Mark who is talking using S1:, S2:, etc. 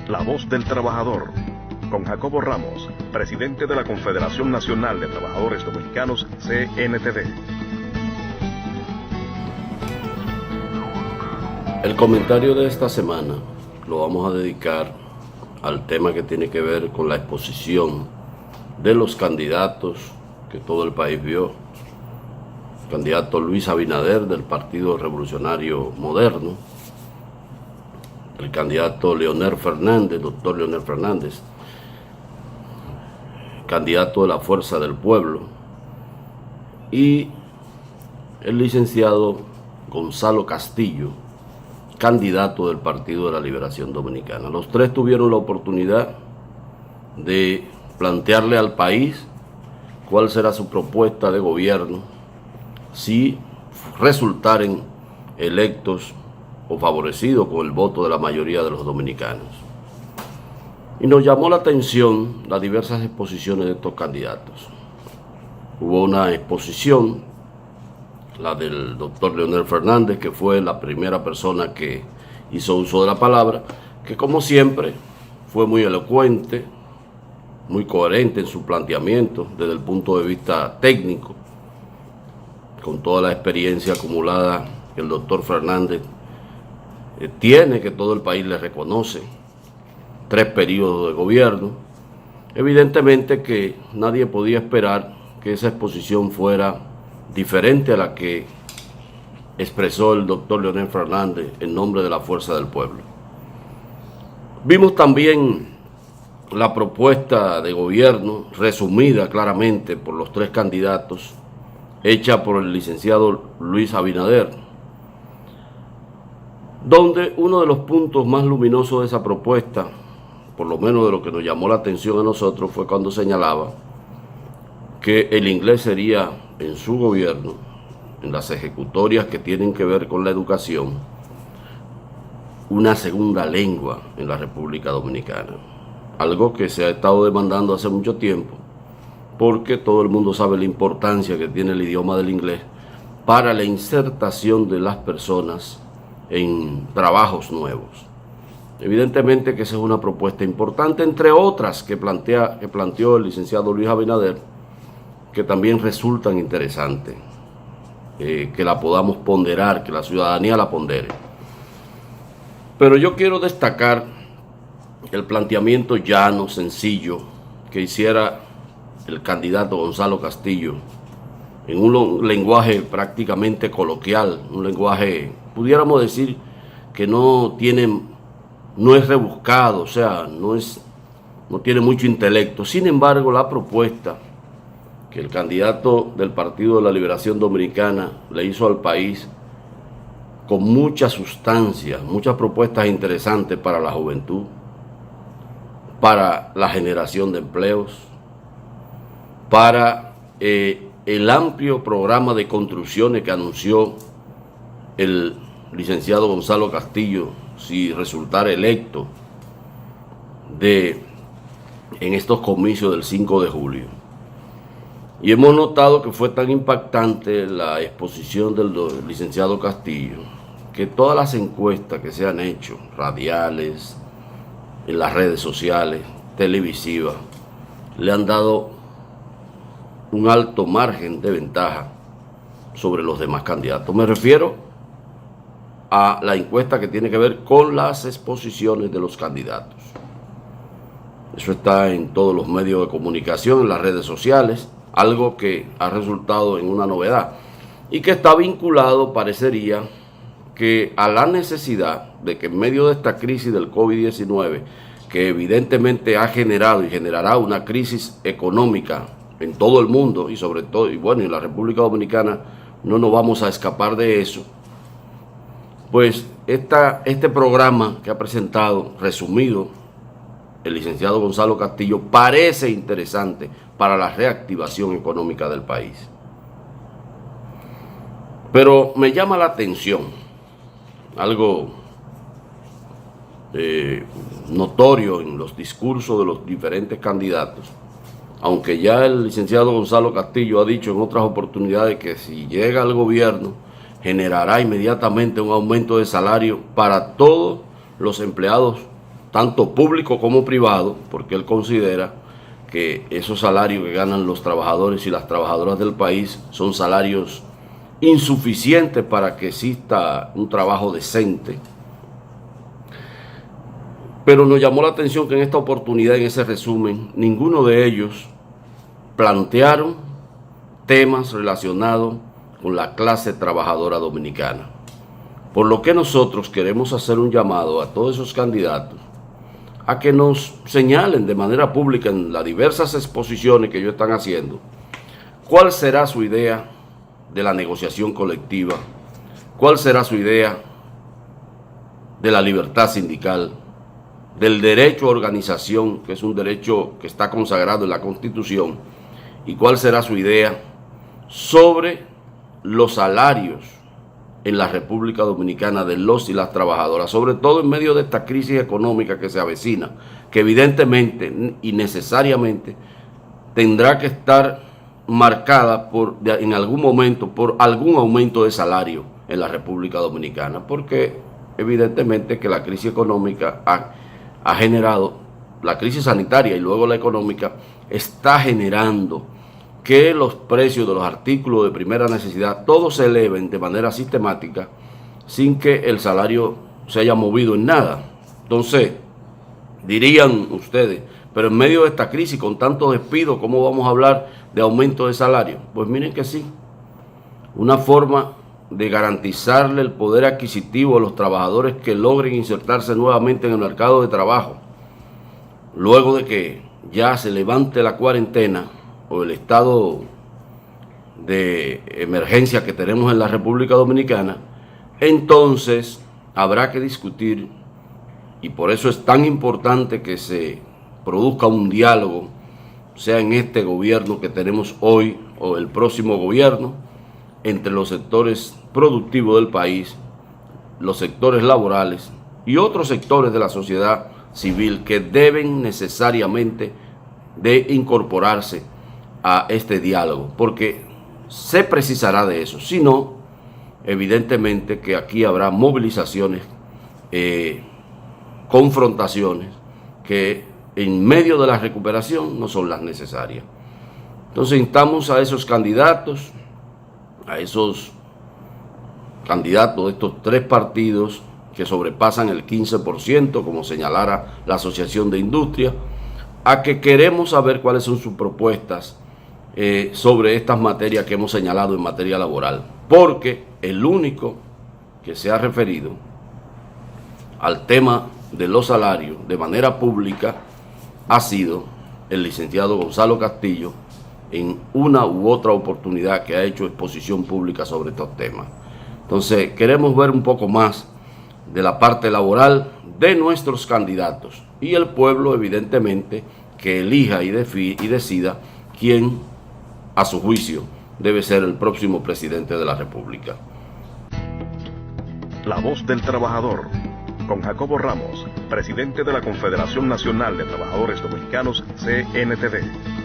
S1: La Voz del Trabajador, con Jacobo Ramos, presidente de la Confederación Nacional de Trabajadores Dominicanos, CNTD.
S2: El comentario de esta semana lo vamos a dedicar al tema que tiene que ver con la exposición de los candidatos que todo el país vio. El candidato Luis Abinader del Partido Revolucionario Moderno, el candidato Leonel Fernández, doctor Leonel Fernández, candidato de la Fuerza del Pueblo, y el licenciado Gonzalo Castillo, candidato del Partido de la Liberación Dominicana. Los tres tuvieron la oportunidad de plantearle al país cuál será su propuesta de gobierno si resultaren electos o favorecidos con el voto de la mayoría de los dominicanos. Y nos llamó la atención las diversas exposiciones de estos candidatos. Hubo una exposición, la del doctor Leonel Fernández, que fue la primera persona que hizo uso de la palabra, que como siempre fue muy elocuente, muy coherente en su planteamiento desde el punto de vista técnico, con toda la experiencia acumulada que el doctor Fernández tiene, que todo el país le reconoce, 3 periodos de gobierno. Evidentemente que nadie podía esperar que esa exposición fuera diferente a la que expresó el doctor Leonel Fernández en nombre de la Fuerza del Pueblo. Vimos también la propuesta de gobierno resumida claramente por los 3 candidatos, hecha por el licenciado Luis Abinader, donde uno de los puntos más luminosos de esa propuesta, por lo menos de lo que nos llamó la atención a nosotros, fue cuando señalaba que el inglés sería en su gobierno, en las ejecutorias que tienen que ver con la educación, una segunda lengua en la República Dominicana. Algo que se ha estado demandando hace mucho tiempo, porque todo el mundo sabe la importancia que tiene el idioma del inglés para la insertación de las personas en trabajos nuevos. Evidentemente que esa es una propuesta importante, entre otras que planteó el licenciado Luis Abinader, que también resultan interesantes, que la podamos ponderar, que la ciudadanía la pondere. Pero yo quiero destacar el planteamiento llano, sencillo, que hiciera el candidato Gonzalo Castillo, en un lenguaje prácticamente coloquial, un lenguaje, pudiéramos decir, que no es rebuscado, o sea, no tiene mucho intelecto. Sin embargo, la propuesta que el candidato del Partido de la Liberación Dominicana le hizo al país, con mucha sustancia, muchas propuestas interesantes para la juventud, para la generación de empleos, para el amplio programa de construcciones que anunció el licenciado Gonzalo Castillo si resultara electo en estos comicios del 5 de julio. Y hemos notado que fue tan impactante la exposición del licenciado Castillo, que todas las encuestas que se han hecho, radiales, en las redes sociales, televisivas, le han dado un alto margen de ventaja sobre los demás candidatos. Me refiero a la encuesta que tiene que ver con las exposiciones de los candidatos. Eso está en todos los medios de comunicación, en las redes sociales, algo que ha resultado en una novedad y que está vinculado, parecería, que a la necesidad de que en medio de esta crisis del COVID-19, que evidentemente ha generado y generará una crisis económica en todo el mundo y sobre todo, y bueno, en la República Dominicana no nos vamos a escapar de eso, pues este programa que ha presentado, resumido, el licenciado Gonzalo Castillo, parece interesante para la reactivación económica del país. Pero me llama la atención algo notorio en los discursos de los diferentes candidatos, aunque ya el licenciado Gonzalo Castillo ha dicho en otras oportunidades que si llega al gobierno generará inmediatamente un aumento de salario para todos los empleados tanto público como privado, porque él considera que esos salarios que ganan los trabajadores y las trabajadoras del país son salarios insuficientes para que exista un trabajo decente. Pero nos llamó la atención que en esta oportunidad, en ese resumen, ninguno de ellos plantearon temas relacionados con la clase trabajadora dominicana. Por lo que nosotros queremos hacer un llamado a todos esos candidatos a que nos señalen de manera pública en las diversas exposiciones que ellos están haciendo cuál será su idea de la negociación colectiva, cuál será su idea de la libertad sindical, del derecho a organización, que es un derecho que está consagrado en la Constitución, y cuál será su idea sobre los salarios en la República Dominicana de los y las trabajadoras, sobre todo en medio de esta crisis económica que se avecina, que evidentemente y necesariamente tendrá que estar marcada en algún momento por algún aumento de salario en la República Dominicana, porque evidentemente que la crisis económica ha generado, la crisis sanitaria y luego la económica, está generando que los precios de los artículos de primera necesidad todos se eleven de manera sistemática sin que el salario se haya movido en nada. Entonces, dirían ustedes, pero en medio de esta crisis con tanto despido, ¿cómo vamos a hablar de aumento de salario? Pues miren que sí, una forma de garantizarle el poder adquisitivo a los trabajadores que logren insertarse nuevamente en el mercado de trabajo, luego de que ya se levante la cuarentena o el estado de emergencia que tenemos en la República Dominicana, entonces habrá que discutir, y por eso es tan importante que se produzca un diálogo, sea en este gobierno que tenemos hoy o el próximo gobierno, entre los sectores productivos del país, los sectores laborales y otros sectores de la sociedad civil que deben necesariamente de incorporarse a este diálogo, porque se precisará de eso. Si no, evidentemente que aquí habrá movilizaciones, confrontaciones que en medio de la recuperación no son las necesarias. Entonces instamos a esos candidatos, de estos tres partidos que sobrepasan el 15%, como señalara la Asociación de Industria, a que queremos saber cuáles son sus propuestas sobre estas materias que hemos señalado en materia laboral, porque el único que se ha referido al tema de los salarios de manera pública ha sido el licenciado Gonzalo Castillo en una u otra oportunidad que ha hecho exposición pública sobre estos temas. Entonces queremos ver un poco más de la parte laboral de nuestros candidatos y el pueblo evidentemente que elija y decida quién a su juicio debe ser el próximo presidente de la República.
S1: La voz del trabajador, con Jacobo Ramos, presidente de la Confederación Nacional de Trabajadores Dominicanos, CNTD.